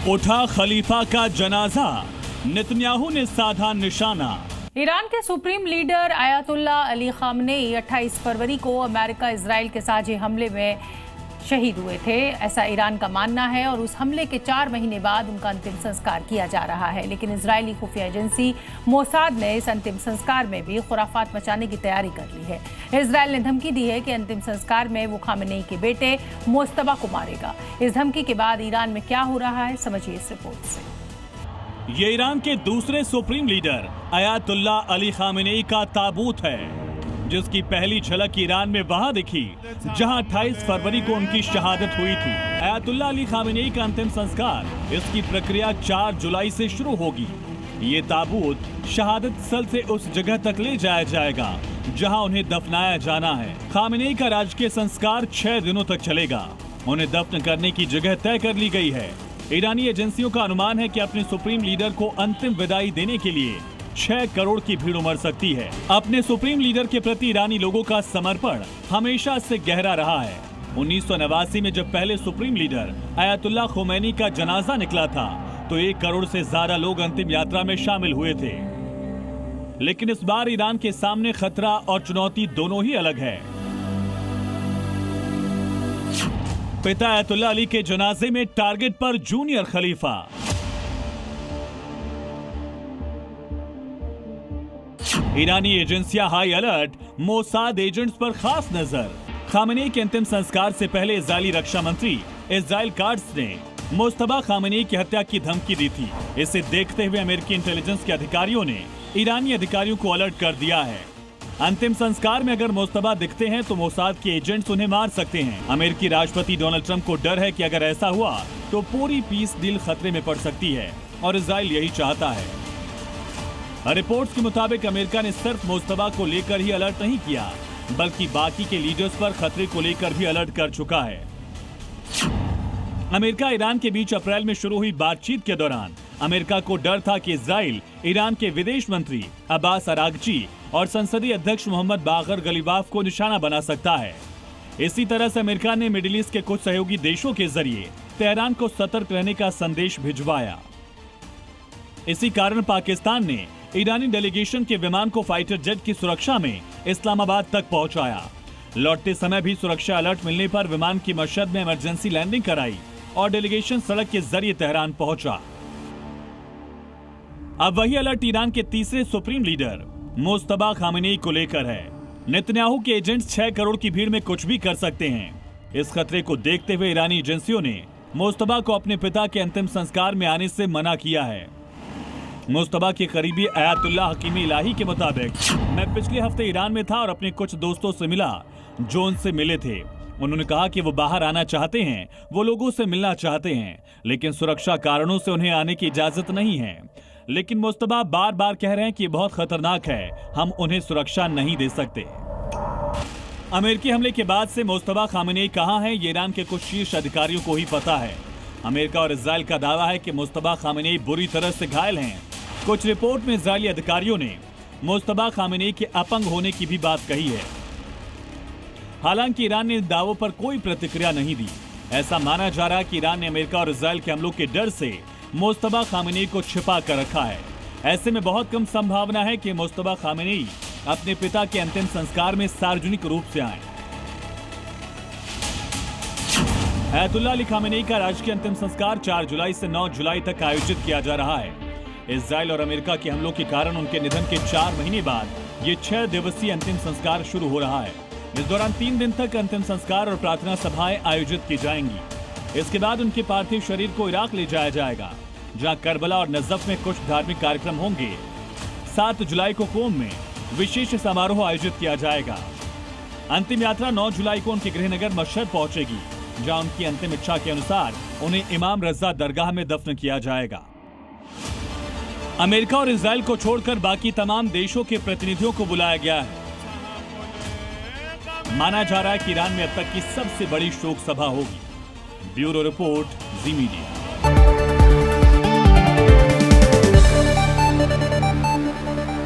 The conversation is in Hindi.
उठा खलीफा का जनाजा, नेतन्याहू ने साधा निशाना। ईरान के supreme leader ayatollah Ali Khamenei 28 फरवरी को अमेरिका इजराइल के साझे हमले में शहीद हुए थे, ऐसा ईरान का मानना है। और उस हमले के 4 महीने बाद उनका अंतिम संस्कार किया जा रहा है। लेकिन इजरायली खुफिया एजेंसी मोसाद ने इस अंतिम संस्कार में भी खुराफात मचाने की तैयारी कर ली है। इजरायल ने धमकी दी है कि अंतिम संस्कार में वो खामनेई के बेटे मोस्तबा को मारेगा। इस धमकी के बाद ईरान में क्या हो रहा है, समझिए इस रिपोर्ट से। ये ईरान के दूसरे supreme leader ayatollah Ali Khamenei का ताबूत है, जिसकी पहली झलक ईरान में वहां दिखी जहां 28 फरवरी को उनकी शहादत हुई थी। आयतुल्ला अली खामनेई का अंतिम संस्कार, इसकी प्रक्रिया 4 जुलाई से शुरू होगी। ये ताबूत शहादत स्थल से उस जगह तक ले जाया जाएगा जहां उन्हें दफनाया जाना है। खामनेई का राजकीय संस्कार 6 दिनों तक चलेगा। उन्हें दफन करने की जगह तय कर ली गई है। ईरानी एजेंसियों का अनुमान है कि अपने सुप्रीम लीडर को अंतिम विदाई देने के लिए 6 करोड़ की भीड़ उमड़ सकती है। अपने सुप्रीम लीडर के प्रति ईरानी लोगों का समर्पण हमेशा से गहरा रहा है। 1989 में जब पहले सुप्रीम लीडर आयतुल्ला खोमैनी का जनाजा निकला था तो 1 करोड़ से ज्यादा लोग अंतिम यात्रा में शामिल हुए थे। लेकिन इस बार ईरान के सामने खतरा और चुनौती दोनों ही अलग है। पिता आयतुल्ला अली के जनाजे में टारगेट पर जूनियर खलीफा। ईरानी एजेंसियां हाई अलर्ट, मोसाद एजेंट्स पर खास नजर। खामनेई के अंतिम संस्कार से पहले इजरायली रक्षा मंत्री इस्राइल काट्ज ने मोस्तबा खामनेई की हत्या की धमकी दी थी। इसे देखते हुए अमेरिकी इंटेलिजेंस के अधिकारियों ने ईरानी अधिकारियों को अलर्ट कर दिया है। अंतिम संस्कार में अगर मोस्तबा दिखते हैं तो मोसाद के एजेंट्स उन्हें मार सकते हैं। अमेरिकी राष्ट्रपति डोनाल्ड ट्रंप को डर है कि अगर ऐसा हुआ तो पूरी पीस डील खतरे में पड़ सकती है और इजराइल यही चाहता है। रिपोर्ट्स के मुताबिक अमेरिका ने सिर्फ मोस्तबा को लेकर ही अलर्ट नहीं किया, बल्कि बाकी के लीडर्स पर खतरे को लेकर भी अलर्ट कर चुका है। अमेरिका ईरान के बीच अप्रैल में शुरू हुई बातचीत के दौरान अमेरिका को डर था कि इजराइल ईरान के विदेश मंत्री अब्बास अरागची और संसदीय अध्यक्ष मोहम्मद बागर गलीबाफ को निशाना बना सकता है। इसी तरह से अमेरिका ने मिडिल ईस्ट के कुछ सहयोगी देशों के जरिए तेहरान को सतर्क रहने का संदेश भिजवाया। इसी कारण पाकिस्तान ने ईरानी डेलीगेशन के विमान को फाइटर जेट की सुरक्षा में इस्लामाबाद तक पहुंचाया। लौटते समय भी सुरक्षा अलर्ट मिलने पर विमान की मशहद में इमरजेंसी लैंडिंग कराई और डेलीगेशन सड़क के जरिए तेहरान पहुंचा। अब वही अलर्ट ईरान के तीसरे सुप्रीम लीडर मोस्तबा खामनेई को लेकर है। नेतन्याहू के एजेंट्स 6 करोड़ की भीड़ में कुछ भी कर सकते हैं। इस खतरे को देखते हुए ईरानी एजेंसियों ने मोस्तबा को अपने पिता के अंतिम संस्कार में आने से मना किया है। मोस्तबा के करीबी आयतुल्ला हकीमी इलाही के मुताबिक, मैं पिछले हफ्ते ईरान में था और अपने कुछ दोस्तों से मिला जो उनसे मिले थे। उन्होंने कहा कि वो बाहर आना चाहते हैं, वो लोगों से मिलना चाहते हैं, लेकिन सुरक्षा कारणों से उन्हें आने की इजाजत नहीं है। लेकिन मोस्तबा बार बार कह रहे हैं कि बहुत खतरनाक है, हम उन्हें सुरक्षा नहीं दे सकते। अमेरिकी हमले के बाद से मोस्तबा खामनेई कहां है, ये ईरान के कुछ शीर्ष अधिकारियों को ही पता है। अमेरिका और इजराइल का दावा है कि मोस्तबा खामनेई बुरी तरह से घायल हैं। कुछ रिपोर्ट में इजरायली अधिकारियों ने मोस्तबा खामनेई के अपंग होने की भी बात कही है। हालांकि ईरान ने इन दावों पर कोई प्रतिक्रिया नहीं दी। ऐसा माना जा रहा है कि ईरान ने अमेरिका और इजराइल के हमलों के डर से मोस्तबा खामनेई को छिपा कर रखा है। ऐसे में बहुत कम संभावना है कि मोस्तबा खामनेई अपने पिता के अंतिम संस्कार में सार्वजनिक रूप से आए। आयतुल्ला अली खामनेई का राजकीय अंतिम संस्कार 4 जुलाई से 9 जुलाई तक आयोजित किया जा रहा है। इजराइल और अमेरिका के हमलों के कारण उनके निधन के 4 महीने बाद ये 6 दिवसीय अंतिम संस्कार शुरू हो रहा है। इस दौरान 3 दिन तक अंतिम संस्कार और प्रार्थना सभाएं आयोजित की जाएंगी। इसके बाद उनके पार्थिव शरीर को इराक ले जाया जाएगा, जहां करबला और नजफ में कुछ धार्मिक कार्यक्रम होंगे। 7 जुलाई को कोम में विशेष समारोह आयोजित किया जाएगा। अंतिम यात्रा 9 जुलाई को उनके गृहनगर मशहद पहुंचेगी, जहां उनकी अंतिम इच्छा के अनुसार उन्हें इमाम रजा दरगाह में दफन किया जाएगा। अमेरिका और इजराइल को छोड़कर बाकी तमाम देशों के प्रतिनिधियों को बुलाया गया है। माना जा रहा है कि ईरान में अब तक की सबसे बड़ी शोक सभा होगी। ब्यूरो रिपोर्ट, जी मीडिया।